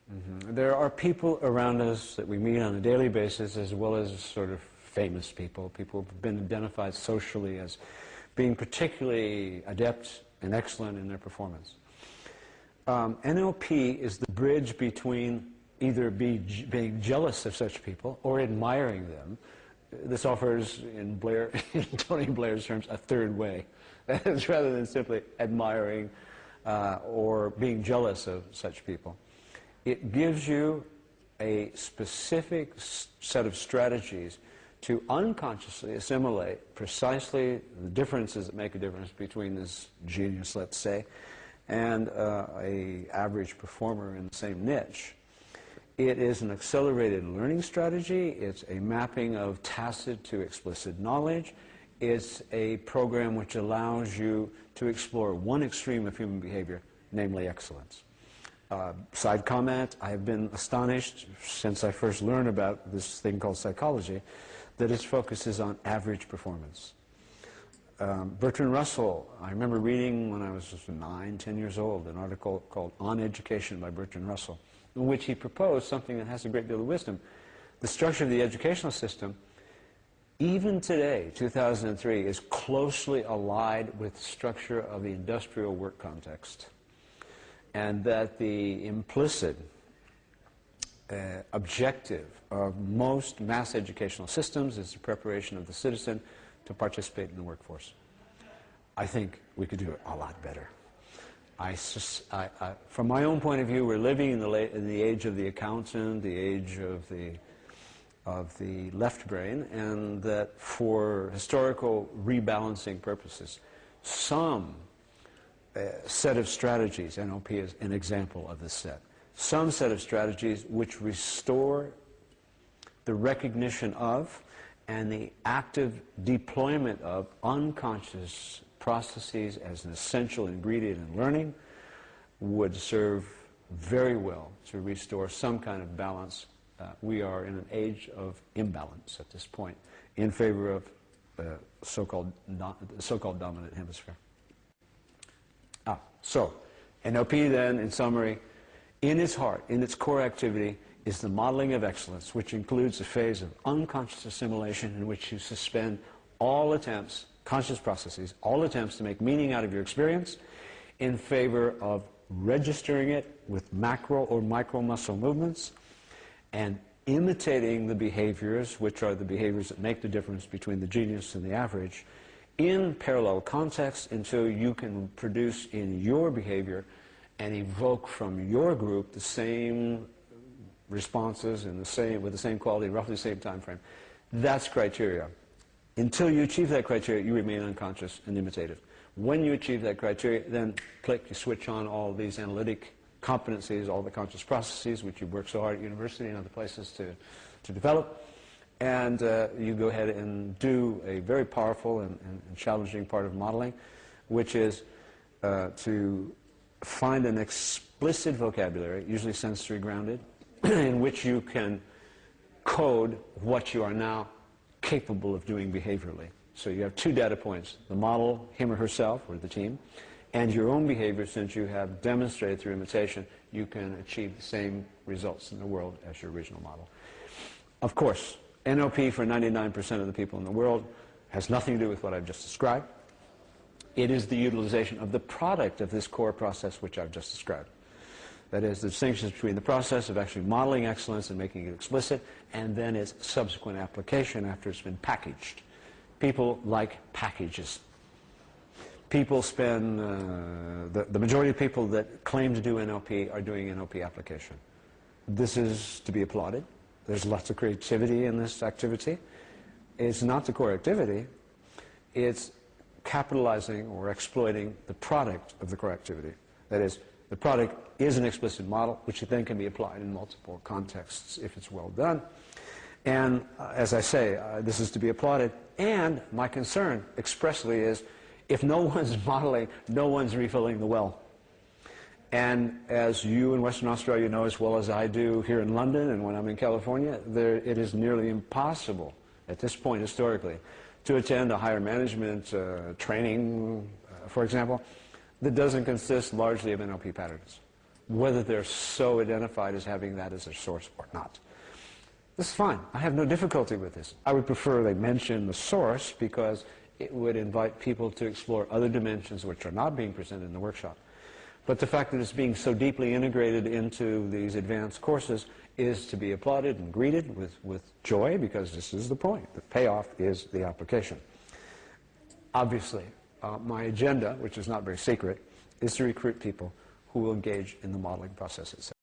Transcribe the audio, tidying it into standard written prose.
There are people around us that we meet on a daily basis, as well as sort of famous people, people who have been identified socially as being particularly adept and excellent in their performance. NLP is the bridge between either being jealous of such people or admiring them. This offers, in Tony Blair's terms, a third way. That is, rather than simply admiring or being jealous of such people. It gives you a specific set of strategies to unconsciously assimilate precisely the differences that make a difference between this genius, let's say, and an average performer in the same niche. It is an accelerated learning strategy. It's a mapping of tacit to explicit knowledge. It's a program which allows you to explore one extreme of human behavior, namely excellence. Side comment, I have been astonished since I first learned about this thing called psychology that its focus is on average performance. Bertrand Russell, I remember reading when I was 9, 10 years old, an article called On Education by Bertrand Russell, in which he proposed something that has a great deal of wisdom. The structure of the educational system, even today, 2003, is closely allied with the structure of the industrial work context. And that the implicit objective of most mass educational systems is the preparation of the citizen to participate in the workforce. I think we could do it a lot better. From my own point of view, we're living in the age of the accountant, the age of the left brain, and that for historical rebalancing purposes, some set of strategies, NLP is an example of this set, some set of strategies which restore the recognition of and the active deployment of unconscious processes as an essential ingredient in learning would serve very well to restore some kind of balance. We are in an age of imbalance at this point in favor of so-called dominant hemisphere. So, NLP then, in summary, in its heart, in its core activity, is the modeling of excellence, which includes a phase of unconscious assimilation in which you suspend all attempts, conscious processes, all attempts to make meaning out of your experience in favor of registering it with macro or micro muscle movements and imitating the behaviors, which are the behaviors that make the difference between the genius and the average, in parallel context until you can produce in your behavior and evoke from your group the same responses and with the same quality, roughly the same time frame. That's criteria. Until you achieve that criteria, you remain unconscious and imitative. When you achieve that criteria, then click, you switch on all these analytic competencies, all the conscious processes which you work so hard at university and other places to develop. And you go ahead and do a very powerful and challenging part of modeling, which is to find an explicit vocabulary, usually sensory grounded, in which you can code what you are now capable of doing behaviorally. So you have two data points, the model, him or herself, or the team, and your own behavior. Since you have demonstrated through imitation, you can achieve the same results in the world as your original model. Of course, NLP for 99% of the people in the world has nothing to do with what I've just described. It is the utilization of the product of this core process which I've just described. That is, the distinctions between the process of actually modeling excellence and making it explicit, and then its subsequent application after it's been packaged. People like packages. People spend, the majority of people that claim to do NLP are doing NLP application. This is to be applauded. There's lots of creativity in this activity. It's not the core activity. It's capitalizing or exploiting the product of the core activity. That is, the product is an explicit model, which then can be applied in multiple contexts if it's well done. And as I say, this is to be applauded. And my concern expressly is, if no one's modeling, no one's refilling the well. And as you in Western Australia know as well as I do here in London and when I'm in California, it is nearly impossible at this point historically to attend a higher management training, for example, that doesn't consist largely of NLP patterns. whether they're so identified as having that as their source or not. This is fine. I have no difficulty with this. I would prefer they mention the source because it would invite people to explore other dimensions which are not being presented in the workshop. But the fact that it's being so deeply integrated into these advanced courses is to be applauded and greeted with joy, because this is the point. The payoff is the application. Obviously, my agenda, which is not very secret, is to recruit people who will engage in the modeling process itself.